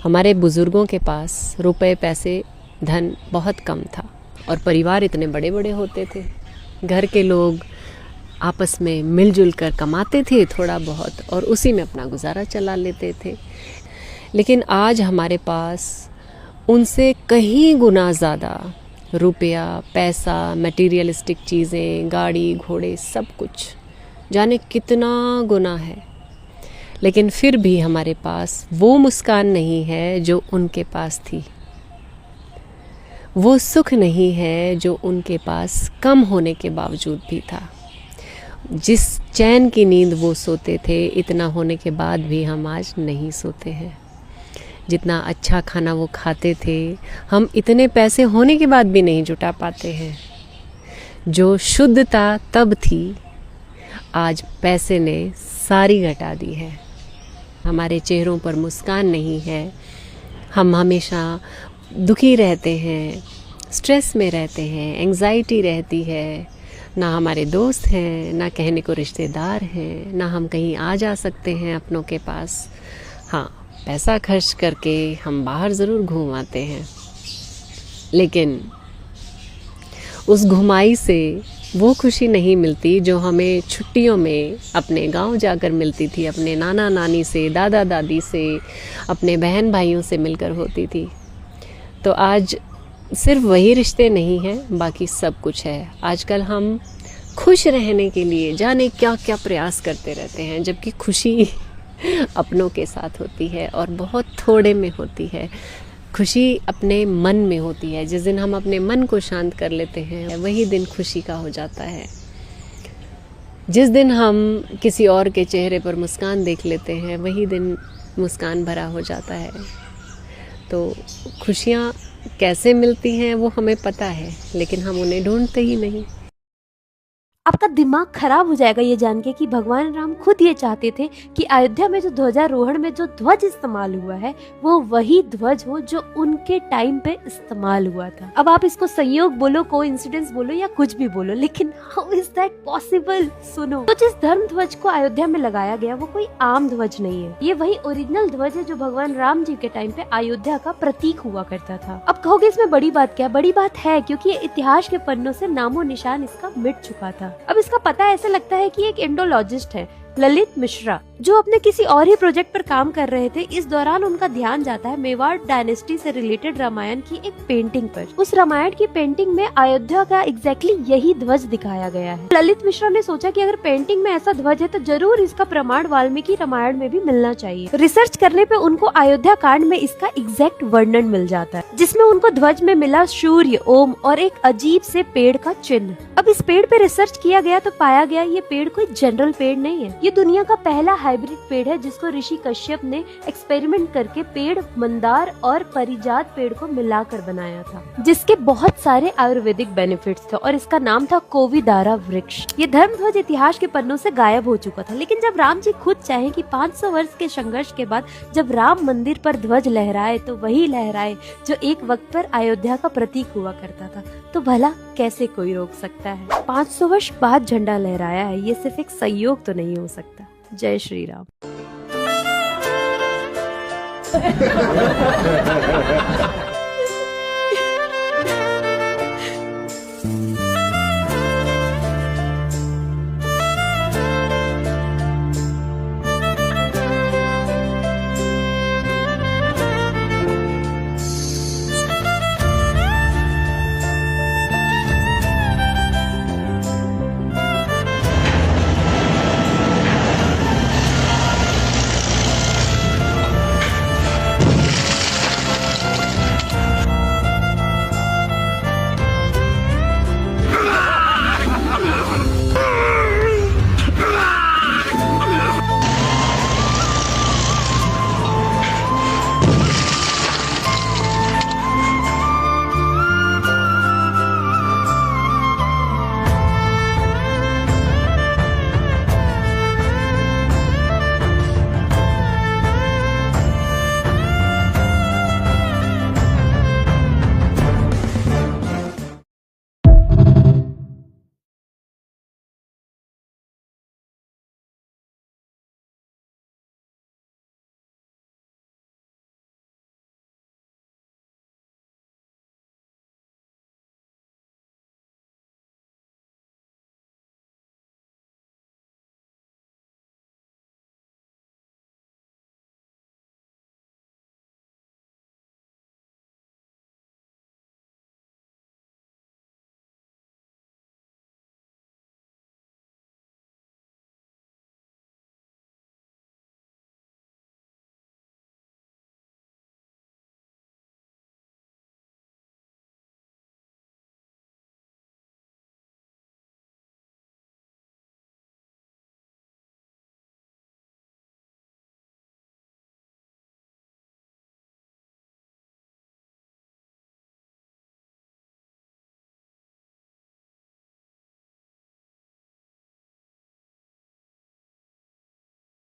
हमारे बुज़ुर्गों के पास रुपए पैसे धन बहुत कम था और परिवार इतने बड़े बड़े होते थे। घर के लोग आपस में मिलजुल कर कमाते थे थोड़ा बहुत और उसी में अपना गुजारा चला लेते थे। लेकिन आज हमारे पास उनसे कहीं गुना ज़्यादा रुपया पैसा मटेरियलिस्टिक चीज़ें गाड़ी घोड़े सब कुछ जाने कितना गुना है। लेकिन फिर भी हमारे पास वो मुस्कान नहीं है जो उनके पास थी, वो सुख नहीं है जो उनके पास कम होने के बावजूद भी था। जिस चैन की नींद वो सोते थे इतना होने के बाद भी हम आज नहीं सोते हैं। जितना अच्छा खाना वो खाते थे हम इतने पैसे होने के बाद भी नहीं जुटा पाते हैं। जो शुद्धता तब थी आज पैसे ने सारी घटा दी है। हमारे चेहरों पर मुस्कान नहीं है, हम हमेशा दुखी रहते हैं, स्ट्रेस में रहते हैं, एंग्जाइटी रहती है। ना हमारे दोस्त हैं, ना कहने को रिश्तेदार हैं, ना हम कहीं आ जा सकते हैं अपनों के पास। हाँ, पैसा खर्च करके हम बाहर ज़रूर घूम आते हैं, लेकिन उस घुमाई से वो खुशी नहीं मिलती जो हमें छुट्टियों में अपने गांव जाकर मिलती थी, अपने नाना नानी से, दादा दादी से, अपने बहन भाइयों से मिलकर होती थी। तो आज सिर्फ वही रिश्ते नहीं हैं, बाकी सब कुछ है। आजकल हम खुश रहने के लिए जाने क्या क्या प्रयास करते रहते हैं, जबकि खुशी अपनों के साथ होती है और बहुत थोड़े में होती है। खुशी अपने मन में होती है। जिस दिन हम अपने मन को शांत कर लेते हैं वही दिन खुशी का हो जाता है। जिस दिन हम किसी और के चेहरे पर मुस्कान देख लेते हैं वही दिन मुस्कान भरा हो जाता है। तो खुशियाँ कैसे मिलती हैं वो हमें पता है, लेकिन हम उन्हें ढूंढते ही नहीं। आपका दिमाग खराब हो जाएगा ये जान के कि भगवान राम खुद ये चाहते थे कि अयोध्या में जो ध्वजारोहण में जो ध्वज इस्तेमाल हुआ है वो वही ध्वज हो जो उनके टाइम पे इस्तेमाल हुआ था। अब आप इसको संयोग बोलो, कोइंसिडेंस बोलो या कुछ भी बोलो, लेकिन हाउ इज दैट पॉसिबल? सुनो, तो जिस धर्म ध्वज को अयोध्या में लगाया गया वो कोई आम ध्वज नहीं है। ये वही ओरिजिनल ध्वज है जो भगवान राम जी के टाइम पे अयोध्या का प्रतीक हुआ करता था। अब कहोगे इसमें बड़ी बात क्या? बड़ी बात है क्योंकि ये इतिहास के पन्नों से नामो निशान इसका मिट चुका था। अब इसका पता ऐसा लगता है कि एक इंडोलॉजिस्ट है ललित मिश्रा, जो अपने किसी और ही प्रोजेक्ट पर काम कर रहे थे। इस दौरान उनका ध्यान जाता है मेवाड़ डायनेस्टी से रिलेटेड रामायण की एक पेंटिंग पर। उस रामायण की पेंटिंग में अयोध्या का एग्जैक्टली यही ध्वज दिखाया गया है। ललित मिश्रा ने सोचा कि अगर पेंटिंग में ऐसा ध्वज है तो जरूर इसका प्रमाण वाल्मीकि रामायण में भी मिलना चाहिए। रिसर्च करने पे उनको अयोध्या कांड में इसका एग्जैक्ट वर्णन मिल जाता है, जिसमें उनको ध्वज में मिला सूर्य, ओम और एक अजीब से पेड़ का चिन्ह। अब इस पेड़ पे रिसर्च किया गया तो पाया गया ये पेड़ कोई जनरल पेड़ नहीं है। ये दुनिया का पहला हाइब्रिड पेड़ है जिसको ऋषि कश्यप ने एक्सपेरिमेंट करके पेड़ मंदार और परिजात पेड़ को मिलाकर बनाया था, जिसके बहुत सारे आयुर्वेदिक बेनिफिट्स थे और इसका नाम था कोविदारा वृक्ष। ये धर्म ध्वज इतिहास के पन्नों से गायब हो चुका था, लेकिन जब राम जी खुद चाहे कि 500 वर्ष के संघर्ष के बाद जब राम मंदिर पर ध्वज लहराए तो वही लहराए जो एक वक्त पर अयोध्या का प्रतीक हुआ करता था। तो भला कैसे कोई रोक सकता है? 500 वर्ष बाद झंडा लहराया है, ये सिर्फ एक संयोग तो नहीं हो सकता। जय श्री राम।